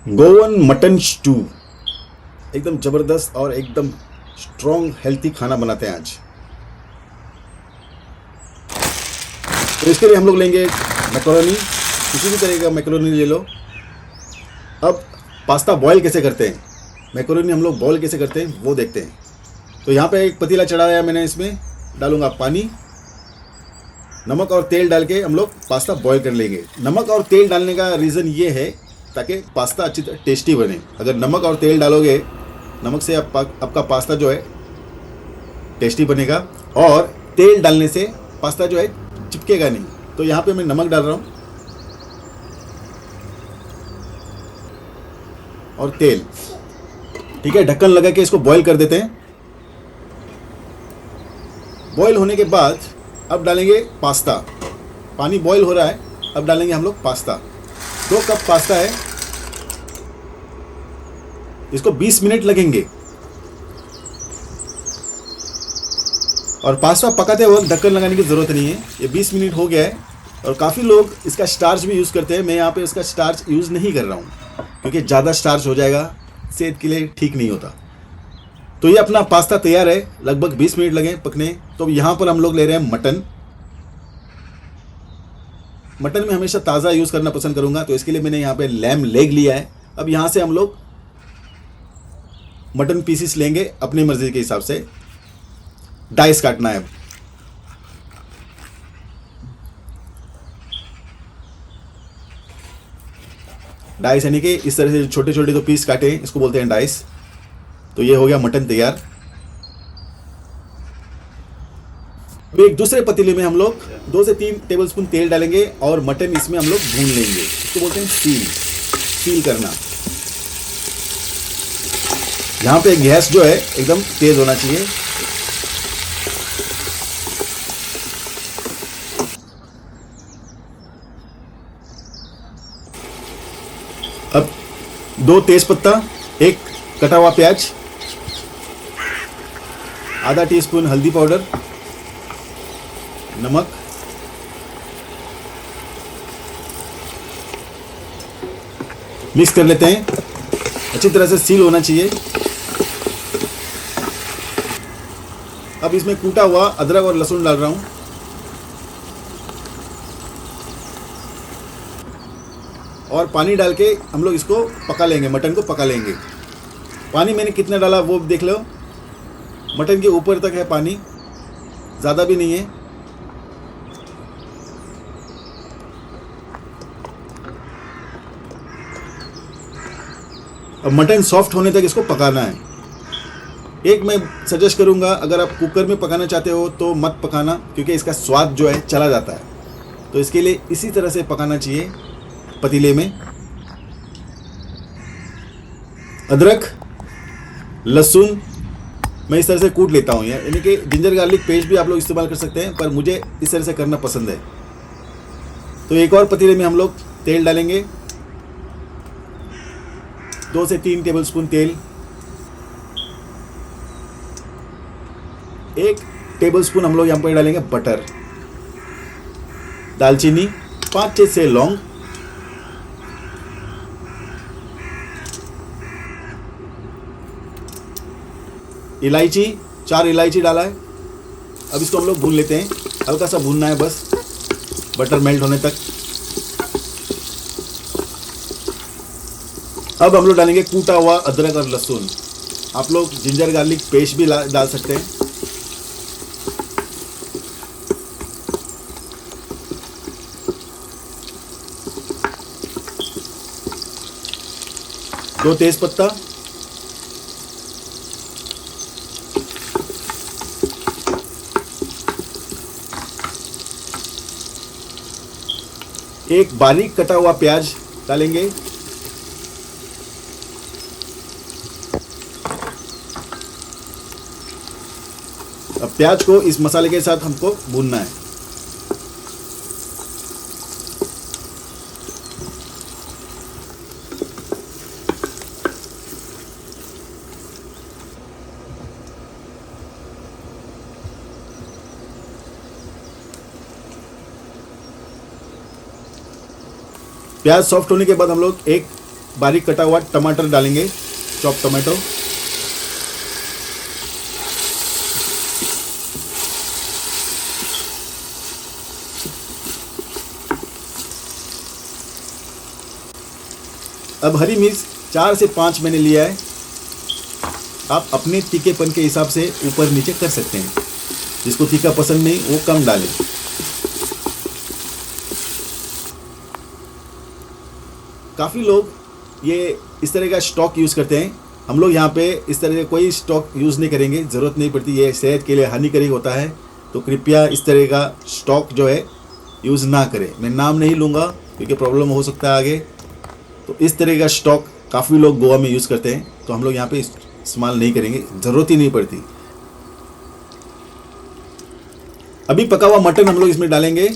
Goan mutton stew एकदम ज़बरदस्त और एकदम स्ट्रॉन्ग हेल्थी खाना बनाते हैं आज। तो इसके लिए हम लोग लेंगे मैकरोनी, किसी भी तरह का मैकरोनी ले लो। अब पास्ता बॉईल कैसे करते हैं, मैकरोनी हम लोग बॉईल कैसे करते हैं वो देखते हैं। तो यहाँ पे एक पतीला चढ़ाया मैंने, इसमें डालूंगा पानी, नमक और तेल डाल के हम लोग पास्ता बॉईल कर लेंगे। नमक और तेल डालने का रीज़न ये है ताकि पास्ता अच्छी तरह टेस्टी बने। अगर नमक और तेल डालोगे, नमक से आपका पास्ता जो है टेस्टी बनेगा, और तेल डालने से पास्ता जो है चिपकेगा नहीं। तो यहाँ पे मैं नमक डाल रहा हूँ और तेल, ठीक है। ढक्कन लगा के इसको बॉईल कर देते हैं। बॉईल होने के बाद अब डालेंगे पास्ता। पानी बॉईल हो रहा है, अब डालेंगे हम लोग पास्ता। 2 कप पास्ता है, इसको 20 मिनट लगेंगे। और पास्ता पकाते वक्त ढक्कन लगाने की ज़रूरत नहीं है। ये 20 मिनट हो गया है। और काफ़ी लोग इसका स्टार्च भी यूज़ करते हैं। मैं यहाँ पे इसका स्टार्च यूज़ नहीं कर रहा हूँ क्योंकि ज़्यादा स्टार्च हो जाएगा, सेहत के लिए ठीक नहीं होता। तो ये अपना पास्ता तैयार है, लगभग 20 मिनट लगे पकने। तो यहाँ पर हम लोग ले रहे हैं मटन। मटन में हमेशा ताज़ा यूज़ करना पसंद करूँगा, तो इसके लिए मैंने यहाँ पे लैम लेग लिया है। अब यहाँ से हम लोग मटन पीसीस लेंगे अपनी मर्ज़ी के हिसाब से। डाइस काटना है। डाइस यानी कि इस तरह से छोटे छोटे 2 पीस काटे हैं, इसको बोलते हैं डाइस। तो ये हो गया मटन तैयार। अब एक दूसरे पतीले में हम लोग 2 से 3 टेबलस्पून तेल डालेंगे और मटन इसमें हम लोग भून लेंगे। इसको बोलते हैं सील करना। यहाँ पे गैस जो है एकदम तेज होना चाहिए। अब 2 तेजपत्ता, 1 कटा हुआ प्याज, आधा टीस्पून हल्दी पाउडर, नमक, मिक्स कर लेते हैं। अच्छी तरह से सील होना चाहिए। अब इसमें कूटा हुआ अदरक और लहसुन डाल रहा हूँ। और पानी डाल के हम लोग इसको पका लेंगे, मटन को पका लेंगे। पानी मैंने कितना डाला वो देख लो। मटन के ऊपर तक है पानी, ज़्यादा भी नहीं है। अब मटन सॉफ्ट होने तक इसको पकाना है। एक मैं सजेस्ट करूंगा, अगर आप कुकर में पकाना चाहते हो तो मत पकाना, क्योंकि इसका स्वाद जो है चला जाता है। तो इसके लिए इसी तरह से पकाना चाहिए पतीले में। अदरक लहसुन मैं इस तरह से कूट लेता हूँ, यानी कि जिंजर गार्लिक पेस्ट भी आप लोग इस्तेमाल कर सकते हैं, पर मुझे इस तरह से करना पसंद है। तो एक और पतीले में हम लोग तेल डालेंगे, 2 से 3 टेबलस्पून तेल, 1 टेबलस्पून हम लोग यहाँ पर डालेंगे बटर, दालचीनी, 5-6 लौंग, इलायची, 4 इलायची डाला है। अब इसको हम लोग भून लेते हैं, हल्का सा भूनना है बस, बटर मेल्ट होने तक। अब हम लोग डालेंगे कूटा हुआ अदरक और लहसुन। आप लोग जिंजर गार्लिक पेस्ट भी डाल सकते हैं। दो तेजपत्ता, एक बारीक कटा हुआ प्याज डालेंगे, अब प्याज को इस मसाले के साथ हमको भूनना है। प्याज सॉफ्ट होने के बाद हम लोग एक बारीक कटा हुआ टमाटर डालेंगे, चॉप टमाटो। अब हरी मिर्च 4 से 5 मैंने लिया है, आप अपने तीखेपन के हिसाब से ऊपर नीचे कर सकते हैं। जिसको तीखा पसंद नहीं वो कम डालें। काफ़ी लोग ये इस तरह का स्टॉक यूज़ करते हैं। हम लोग यहाँ पे इस तरह का कोई स्टॉक यूज़ नहीं करेंगे, ज़रूरत नहीं पड़ती, ये सेहत के लिए हानिकारक होता है। तो कृपया इस तरह का स्टॉक जो है यूज़ ना करें। मैं नाम नहीं लूँगा क्योंकि प्रॉब्लम हो सकता है आगे। तो इस तरह का स्टॉक काफ़ी लोग गोवा में यूज़ करते हैं, तो हम लोग यहाँ पे इस्तेमाल नहीं करेंगे, ज़रूरत ही नहीं पड़ती। अभी पका हुआ मटन हम लोग इसमें डालेंगे।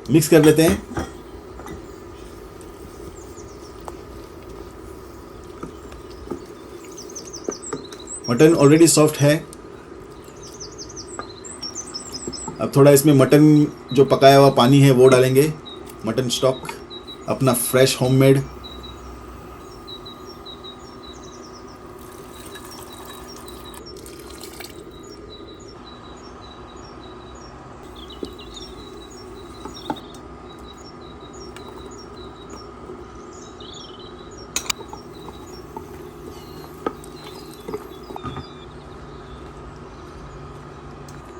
मिक्स कर लेते हैं। मटन ऑलरेडी सॉफ्ट है। अब थोड़ा इसमें मटन जो पकाया हुआ पानी है वो डालेंगे, मटन स्टॉक अपना फ्रेश होममेड।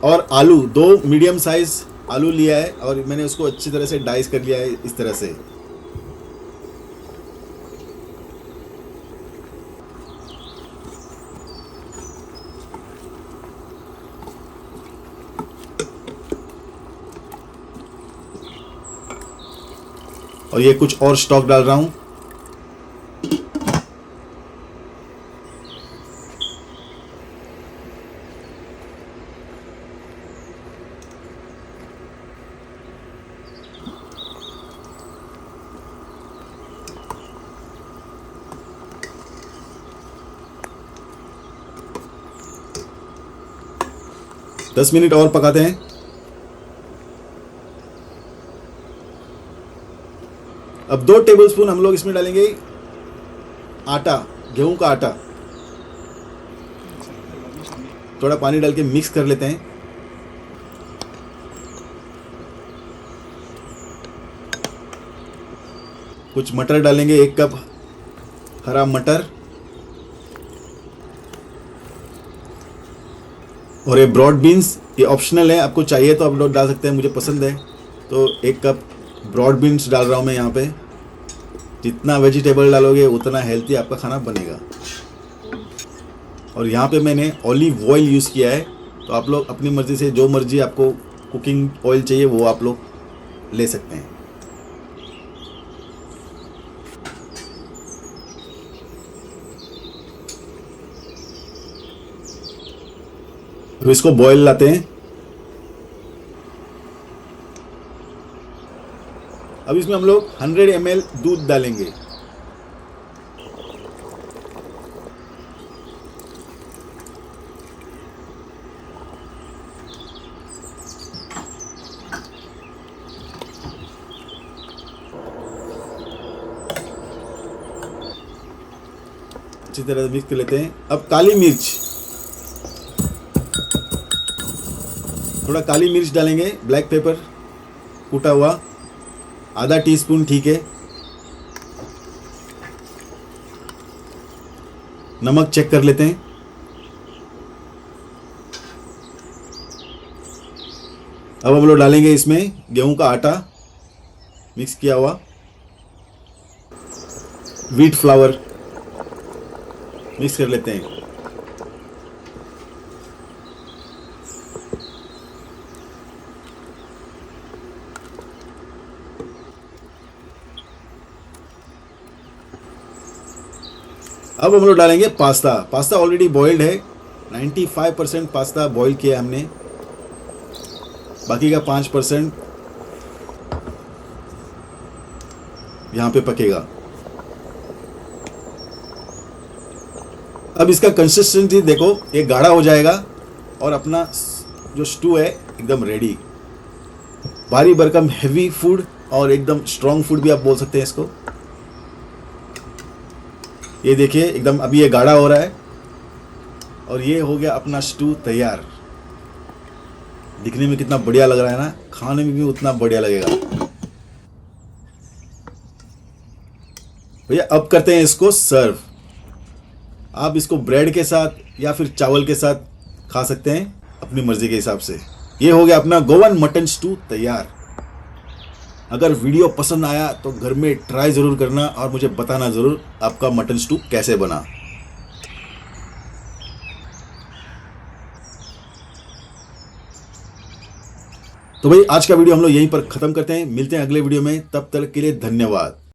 और आलू 2 मीडियम साइज आलू लिया है और मैंने उसको अच्छी तरह से डाइस कर लिया है इस तरह से। और ये कुछ और स्टॉक डाल रहा हूं। दस मिनट और पकाते हैं। अब 2 टेबलस्पून हम लोग इसमें डालेंगे आटा, गेहूं का आटा। थोड़ा पानी डाल के मिक्स कर लेते हैं। कुछ मटर डालेंगे, 1 कप हरा मटर। और ये ब्रॉड बीन्स, ये ऑप्शनल है, आपको चाहिए तो आप लोग डाल सकते हैं, मुझे पसंद है तो 1 कप ब्रॉड बीन्स डाल रहा हूँ मैं यहाँ पे। जितना वेजिटेबल डालोगे उतना हेल्थी आपका खाना बनेगा। और यहाँ पे मैंने ऑलिव ऑयल यूज़ किया है, तो आप लोग अपनी मर्ज़ी से जो मर्ज़ी आपको कुकिंग ऑयल चाहिए वो आप लोग ले सकते हैं। तो इसको बॉईल लाते हैं। अब इसमें हम लोग 100 ml दूध डालेंगे। अच्छी तरह से मिक्स कर लेते हैं। अब काली मिर्च, थोड़ा काली मिर्च डालेंगे, ब्लैक पेपर कूटा हुआ आधा टीस्पून, ठीक है। नमक चेक कर लेते हैं। अब हम लोग डालेंगे इसमें गेहूं का आटा मिक्स किया हुआ, व्हीट फ्लावर मिक्स कर लेते हैं। अब हम लोग डालेंगे पास्ता। पास्ता ऑलरेडी बॉइल्ड है, 95% पास्ता बॉईल किया हमने, बाकी का 5% यहाँ पे पकेगा। अब इसका कंसिस्टेंसी देखो, ये गाढ़ा हो जाएगा और अपना जो स्टू है एकदम रेडी। भारी भरकम हेवी फूड और एकदम स्ट्रॉन्ग फूड भी आप बोल सकते हैं इसको। ये देखिए एकदम अभी ये गाढ़ा हो रहा है और ये हो गया अपना स्टू तैयार। दिखने में कितना बढ़िया लग रहा है ना, खाने में भी उतना बढ़िया लगेगा। भैया अब करते हैं इसको सर्व। आप इसको ब्रेड के साथ या फिर चावल के साथ खा सकते हैं अपनी मर्जी के हिसाब से। ये हो गया अपना गोवन मटन स्टू तैयार। अगर वीडियो पसंद आया तो घर में ट्राई ज़रूर करना और मुझे बताना ज़रूर आपका मटन स्टू कैसे बना। तो भाई आज का वीडियो हम लोग यहीं पर ख़त्म करते हैं। मिलते हैं अगले वीडियो में, तब तक के लिए धन्यवाद।